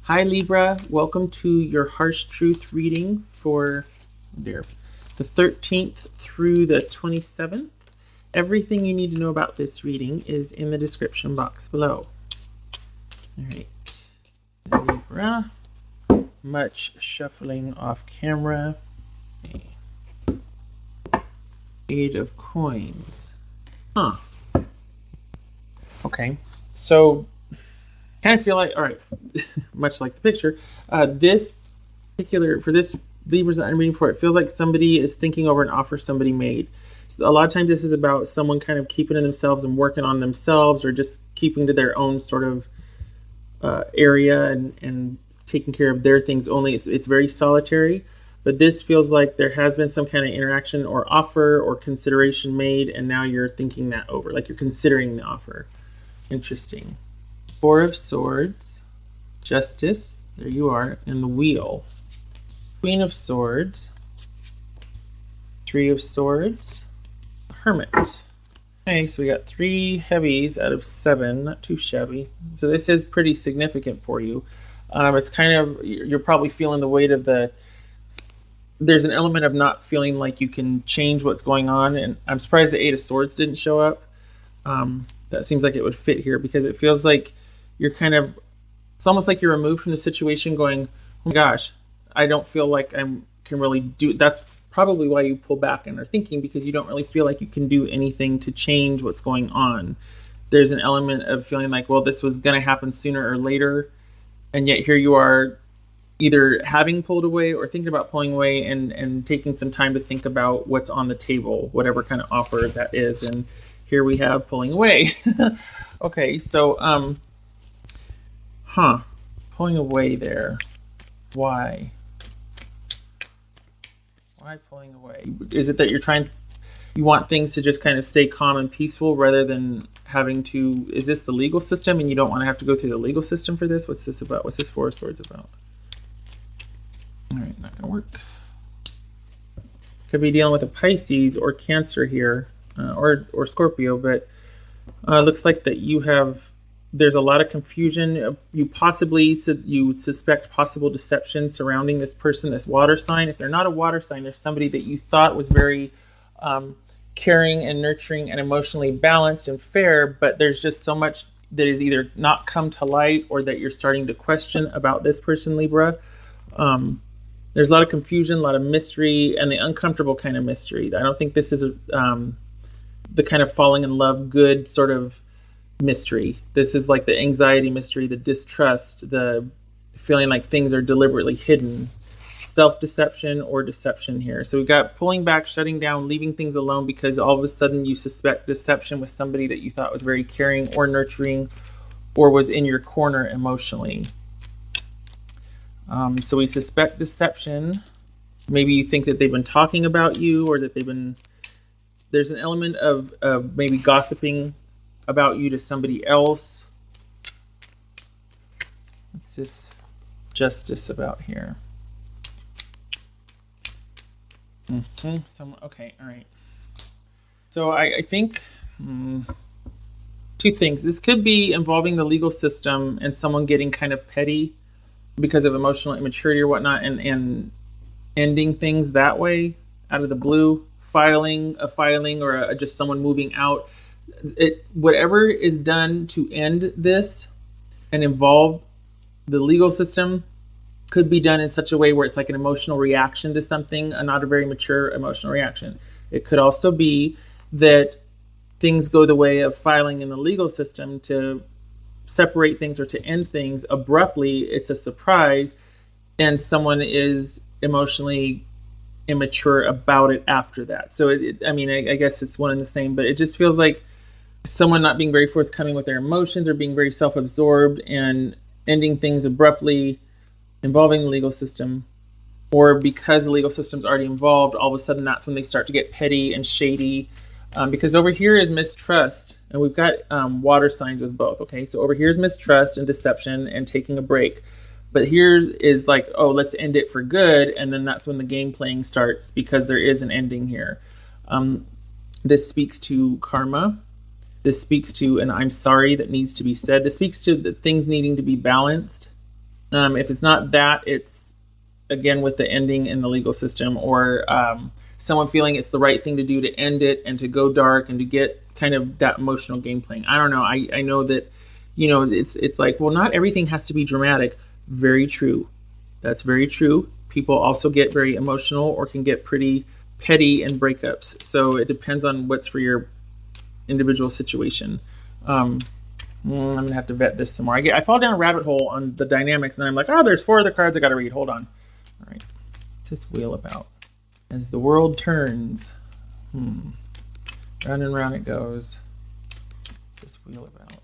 Hi Libra, welcome to your harsh truth reading for the 13th through the 27th. Everything you need to know about this reading is in the description box below. All right, Libra, much shuffling off camera. Eight of Coins. Okay, so kind of feel like, all right, much like the picture, this Libras that I'm reading for, it feels like somebody is thinking over an offer somebody made. So a lot of times this is about someone kind of keeping to themselves and working on themselves, or just keeping to their own sort of area and taking care of their things only. It's very solitary, but this feels like there has been some kind of interaction or offer or consideration made, and now you're thinking that over, like you're considering the offer. Interesting. Four of Swords, Justice, there you are, and the Wheel. Queen of Swords, Three of Swords, Hermit. Okay, so we got 3 heavies out of 7, not too shabby. So this is pretty significant for you. It's kind of, you're probably feeling the weight of there's an element of not feeling like you can change what's going on, and I'm surprised the 8 of Swords didn't show up. That seems like it would fit here, because it feels like you're kind of, it's almost like you're removed from the situation going, oh my gosh, I don't feel like I can really do, that's probably why you pull back and are thinking, because you don't really feel like you can do anything to change what's going on. There's an element of feeling like, well, this was going to happen sooner or later, and yet here you are either having pulled away or thinking about pulling away, and taking some time to think about what's on the table, whatever kind of offer that is. And here we have pulling away. Okay, so pulling away there. Why pulling away? Is it that you want things to just kind of stay calm and peaceful, rather than having to, is this the legal system and you don't want to have to go through the legal system for this? What's this about? What's this Four of Swords about? All right, not gonna work. Could be dealing with a Pisces or Cancer here, or Scorpio, but looks like that there's a lot of confusion. You suspect possible deception surrounding this person, this water sign. If they're not a water sign, there's somebody that you thought was very caring and nurturing and emotionally balanced and fair, but there's just so much that is either not come to light, or that you're starting to question about this person, Libra. There's a lot of confusion, a lot of mystery, and the uncomfortable kind of mystery. I don't think this is the kind of falling in love good sort of mystery. This is like the anxiety mystery, the distrust, the feeling like things are deliberately hidden, self-deception or deception here. So we've got pulling back, shutting down, leaving things alone, because all of a sudden you suspect deception with somebody that you thought was very caring or nurturing, or was in your corner emotionally. So we suspect deception. Maybe you think that they've been talking about you, or that there's an element of maybe gossiping about you to somebody else. What's this Justice about here? Okay, all right. So I think 2 things. This could be involving the legal system and someone getting kind of petty because of emotional immaturity or whatnot, and ending things that way out of the blue, filing or just someone moving out. Whatever is done to end this and involve the legal system could be done in such a way where it's like an emotional reaction to something, not a very mature emotional reaction. It could also be that things go the way of filing in the legal system to separate things or to end things abruptly. It's a surprise, and someone is emotionally immature about it after that. So I guess it's one and the same, but it just feels like someone not being very forthcoming with their emotions, or being very self-absorbed and ending things abruptly involving the legal system, or because the legal system's already involved, all of a sudden that's when they start to get petty and shady. Because over here is mistrust, and we've got water signs with both. Okay, so over here is mistrust and deception and taking a break. But here is like, oh, let's end it for good, and then that's when the game playing starts, because there is an ending here. This speaks to karma. This speaks to an I'm sorry that needs to be said. This speaks to the things needing to be balanced. If it's not that, it's again with the ending in the legal system, or someone feeling it's the right thing to do to end it and to go dark and to get kind of that emotional game playing. I don't know. I know that, it's like, well, not everything has to be dramatic. Very true. That's very true. People also get very emotional or can get pretty petty in breakups. So it depends on what's for your individual situation. I'm going to have to vet this some more. I fall down a rabbit hole on the dynamics, and then I'm like, oh, there's 4 other cards I got to read. Hold on. All right. Just wheel about. As the world turns. Round and round it goes. Just wheel about.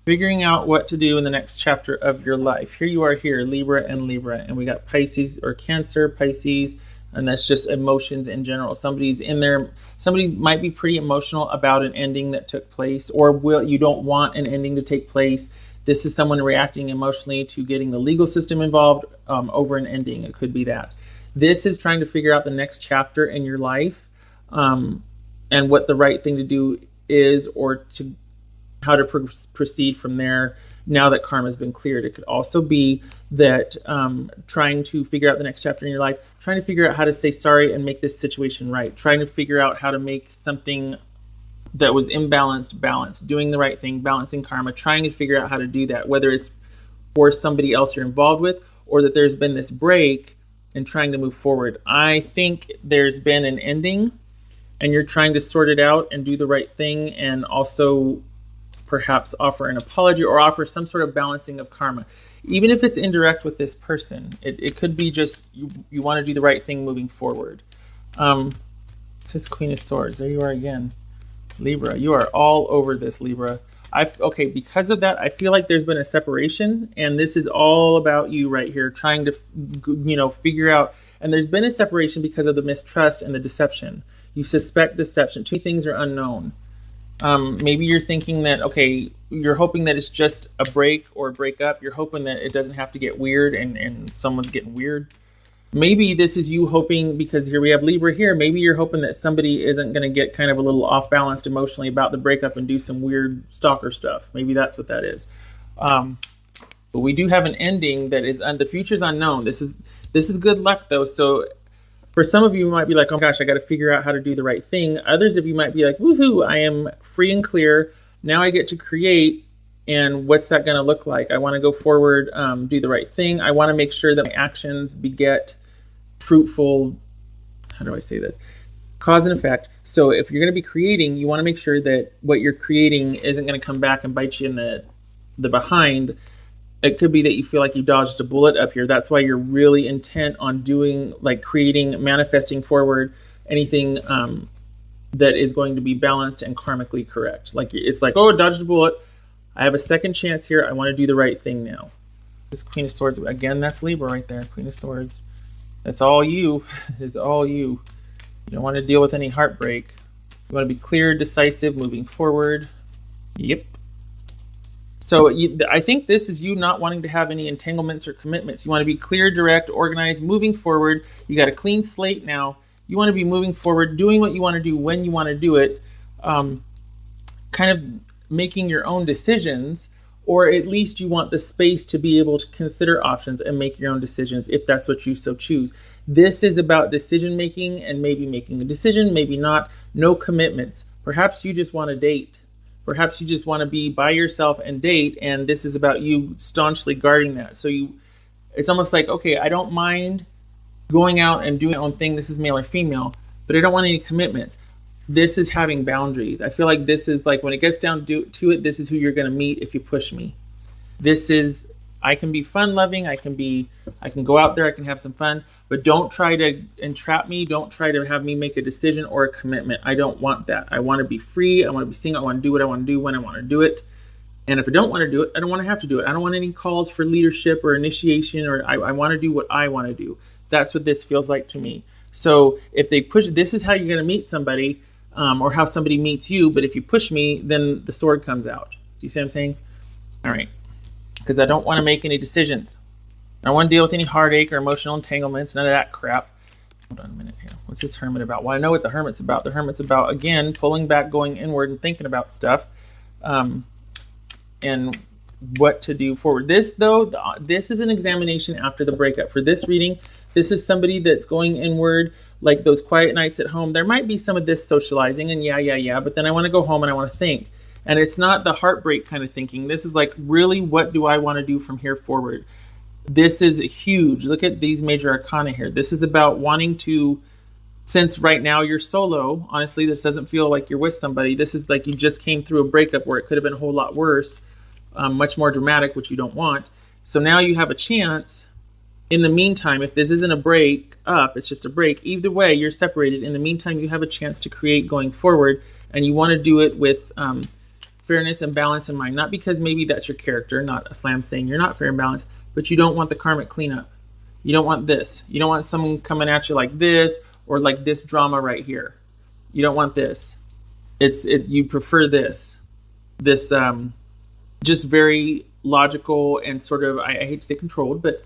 Figuring out what to do in the next chapter of your life. Here you are here, Libra, and we got Pisces or Cancer, Pisces, and that's just emotions in general. Somebody's in there. Somebody might be pretty emotional about an ending that took place, or you don't want an ending to take place. This is someone reacting emotionally to getting the legal system involved over an ending. It could be that. This is trying to figure out the next chapter in your life, and what the right thing to do is, or how to proceed from there now that karma has been cleared. It could also be that trying to figure out the next chapter in your life, trying to figure out how to say sorry and make this situation right, trying to figure out how to make something that was imbalanced balanced, doing the right thing, balancing karma, trying to figure out how to do that, whether it's for somebody else you're involved with, or that there's been this break and trying to move forward. I think there's been an ending and you're trying to sort it out and do the right thing, and also perhaps offer an apology or offer some sort of balancing of karma. Even if it's indirect with this person, it could be just you want to do the right thing moving forward. It says Queen of Swords. There you are again. Libra, you are all over this, Libra. Okay, because of that, I feel like there's been a separation, and this is all about you right here, trying to, figure out, and there's been a separation because of the mistrust and the deception. You suspect deception. 2 things are unknown. Maybe you're thinking that, okay, you're hoping that it's just a break or a breakup. You're hoping that it doesn't have to get weird and someone's getting weird. Maybe this is you hoping, because here we have Libra here, maybe you're hoping that somebody isn't going to get kind of a little off balanced emotionally about the breakup and do some weird stalker stuff. Maybe that's what that is. But we do have an ending that is, the future's unknown. This is good luck though. So for some of you, you might be like, oh gosh, I got to figure out how to do the right thing. Others of you might be like, woohoo, I am free and clear. Now I get to create. And what's that going to look like? I want to go forward, do the right thing. I want to make sure that my actions beget fruitful, how do I say this? Cause and effect. So if you're going to be creating, you want to make sure that what you're creating isn't going to come back and bite you in the behind. It could be that you feel like you dodged a bullet up here. That's why you're really intent on doing, like creating, manifesting forward anything that is going to be balanced and karmically correct. Like it's like, oh, dodged a bullet. I have a second chance here. I want to do the right thing now. This Queen of Swords, again, that's Libra right there. Queen of Swords. That's all you. It's all you. You don't want to deal with any heartbreak. You want to be clear, decisive, moving forward. Yep. So I think this is you not wanting to have any entanglements or commitments. You want to be clear, direct, organized, moving forward. You got a clean slate now. You want to be moving forward, doing what you want to do when you want to do it, kind of making your own decisions, or at least you want the space to be able to consider options and make your own decisions if that's what you so choose. This is about decision making and maybe making a decision, maybe not. No commitments. Perhaps you just want to date. Perhaps you just want to be by yourself and date, and this is about you staunchly guarding that. So it's almost like, okay, I don't mind going out and doing my own thing. This is male or female, but I don't want any commitments. This is having boundaries. I feel like this is like when it gets down to it, this is who you're going to meet if you push me. This is, I can be fun loving. I can go out there. I can have some fun, but don't try to entrap me. Don't try to have me make a decision or a commitment. I don't want that. I want to be free. I want to be single. I want to do what I want to do when I want to do it. And if I don't want to do it, I don't want to have to do it. I don't want any calls for leadership or initiation, or I want to do what I want to do. That's what this feels like to me. So if they push, this is how you're going to meet somebody, or how somebody meets you. But if you push me, then the sword comes out. Do you see what I'm saying? All right. Because I don't want to make any decisions. I don't want to deal with any heartache or emotional entanglements, none of that crap. Hold on a minute here. What's this Hermit about? Well, I know what the Hermit's about. The Hermit's about, again, pulling back, going inward, and thinking about stuff. And what to do forward. This, though, this is an examination after the breakup. For this reading, this is somebody that's going inward, like those quiet nights at home. There might be some of this socializing and yeah, but then I want to go home and I want to think. And it's not the heartbreak kind of thinking. This is like, really, what do I want to do from here forward? This is huge. Look at these major arcana here. This is about wanting to, since right now you're solo, honestly, this doesn't feel like you're with somebody. This is like you just came through a breakup where it could have been a whole lot worse, much more dramatic, which you don't want. So now you have a chance. In the meantime, if this isn't a break up, it's just a break. Either way, you're separated. In the meantime, you have a chance to create going forward, and you want to do it with fairness and balance in mind. Not because maybe that's your character, not a slam saying you're not fair and balanced, but you don't want the karmic cleanup. You don't want this. You don't want someone coming at you like this or like this drama right here. You don't want this. You prefer this just very logical and sort of, I hate to say controlled, but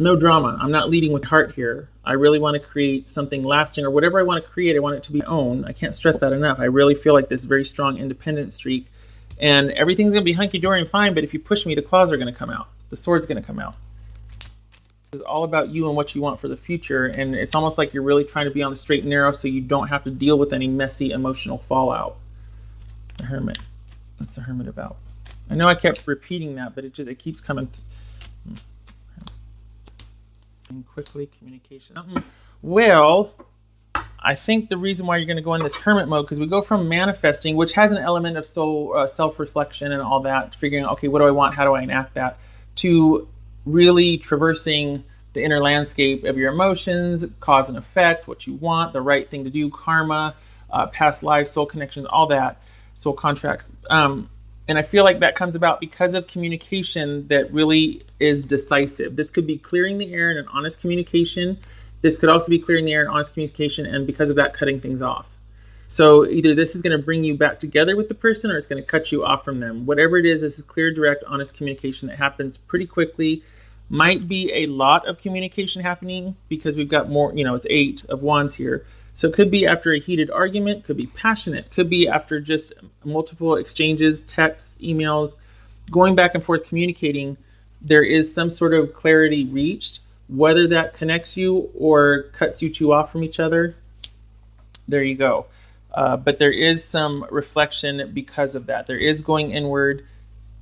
no drama. I'm not leading with heart here. I really want to create something lasting, or whatever I want to create, I want it to be my own. I can't stress that enough. I really feel like this very strong independent streak, and everything's going to be hunky-dory and fine, but if you push me, the claws are going to come out. The sword's going to come out. It's all about you and what you want for the future, and it's almost like you're really trying to be on the straight and narrow so you don't have to deal with any messy emotional fallout. The Hermit. What's the Hermit about? I know I kept repeating that, but it keeps coming. Quickly, communication. Well, I think the reason why you're going to go in this hermit mode, because we go from manifesting, which has an element of soul self-reflection and all that, figuring out, okay, what do I want? How do I enact that? To really traversing the inner landscape of your emotions, cause and effect, what you want, the right thing to do, karma, past lives, soul connections, all that, soul contracts. And I feel like that comes about because of communication that really is decisive. This could be clearing the air in an honest communication. This could also be clearing the air in honest communication, and because of that, cutting things off. So either this is going to bring you back together with the person, or it's going to cut you off from them. Whatever it is, this is clear, direct, honest communication that happens pretty quickly. Might be a lot of communication happening because we've got more, it's 8 of Wands here. So it could be after a heated argument, could be passionate, could be after just multiple exchanges, texts, emails, going back and forth communicating. There is some sort of clarity reached, whether that connects you or cuts you two off from each other. There you go. But there is some reflection because of that. There is going inward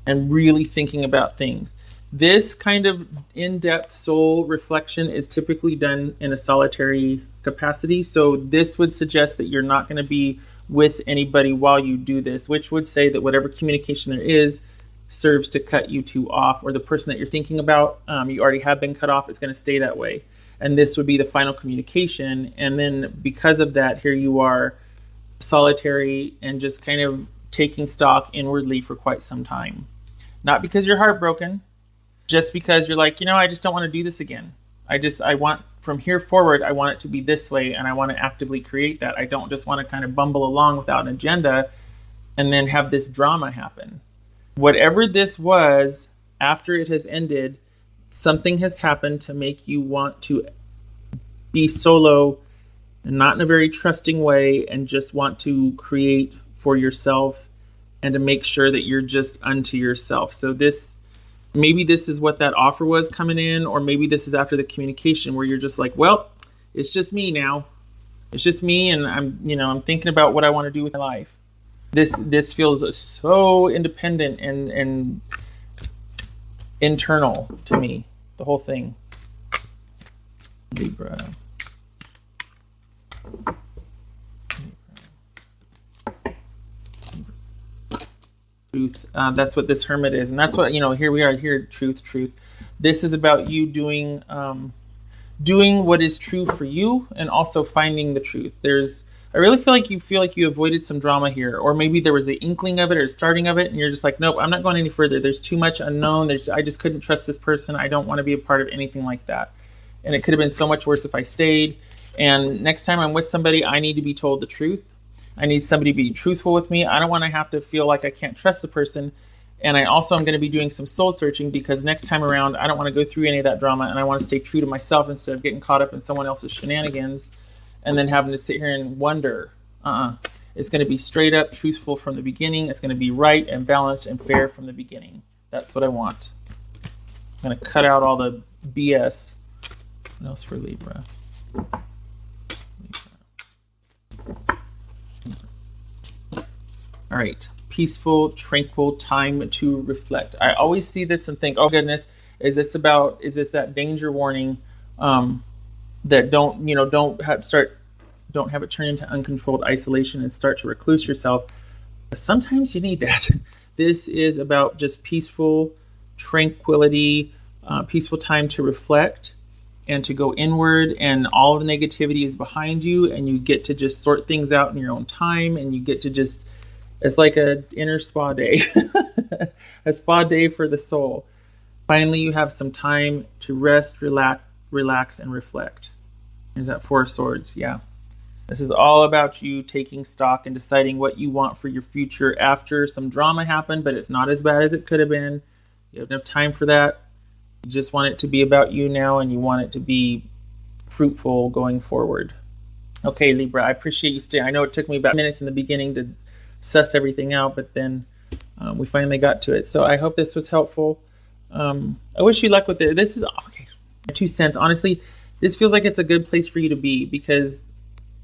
and really thinking about things. This kind of in-depth soul reflection is typically done in a solitary capacity. So this would suggest that you're not going to be with anybody while you do this, which would say that whatever communication there is serves to cut you two off, or the person that you're thinking about, you already have been cut off. It's going to stay that way. And this would be the final communication. And then because of that, here you are solitary and just kind of taking stock inwardly for quite some time. Not because you're heartbroken, just because you're like, I just don't want to do this again. I want, from here forward, I want it to be this way, and I want to actively create that. I don't just want to kind of bumble along without an agenda and then have this drama happen. Whatever this was, after it has ended, something has happened to make you want to be solo and not in a very trusting way, and just want to create for yourself and to make sure that you're just unto yourself. So maybe this is what that offer was coming in, or maybe this is after the communication where you're just like, well, it's just me now. It's just me, and I'm thinking about what I want to do with my life. This feels so independent and internal to me, the whole thing. Libra. Truth. That's what this Hermit is, and that's what here we are. Here, truth. This is about you doing what is true for you, and also finding the truth. I really feel like you avoided some drama here, or maybe there was the inkling of it or starting of it, and you're just like, nope, I'm not going any further. There's too much unknown. I just couldn't trust this person. I don't want to be a part of anything like that, and it could have been so much worse if I stayed. And next time I'm with somebody, I need to be told the truth. I need somebody to be truthful with me. I don't want to have to feel like I can't trust the person. And I also am going to be doing some soul searching, because next time around, I don't want to go through any of that drama, and I want to stay true to myself instead of getting caught up in someone else's shenanigans and then having to sit here and wonder. It's going to be straight up, truthful from the beginning. It's going to be right and balanced and fair from the beginning. That's what I want. I'm going to cut out all the BS. What else for Libra? All right. Peaceful, tranquil time to reflect. I always see this and think, oh goodness, is this that danger warning that don't have it turn into uncontrolled isolation and start to recluse yourself. But sometimes you need that. This is about just peaceful tranquility, peaceful time to reflect and to go inward, and all of the negativity is behind you, and you get to just sort things out in your own time, and you get to just, it's like an inner spa day, a spa day for the soul. Finally, you have some time to rest, relax, and reflect. There's that Four of Swords, yeah. This is all about you taking stock and deciding what you want for your future after some drama happened, but it's not as bad as it could have been. You have enough time for that. You just want it to be about you now, and you want it to be fruitful going forward. Okay, Libra, I appreciate you staying. I know it took me about minutes in the beginning to suss everything out, but then we finally got to it. So I hope this was helpful. I wish you luck with it. This is, okay, 2 cents. Honestly, this feels like it's a good place for you to be, because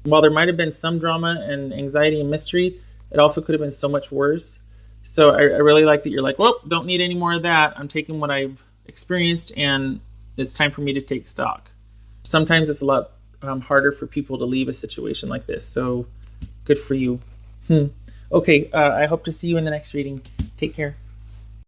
while there might have been some drama and anxiety and mystery, it also could have been so much worse. So I really like that you're like, well, don't need any more of that. I'm taking what I've experienced, and it's time for me to take stock. Sometimes it's a lot harder for people to leave a situation like this. So good for you. Okay, I hope to see you in the next reading. Take care.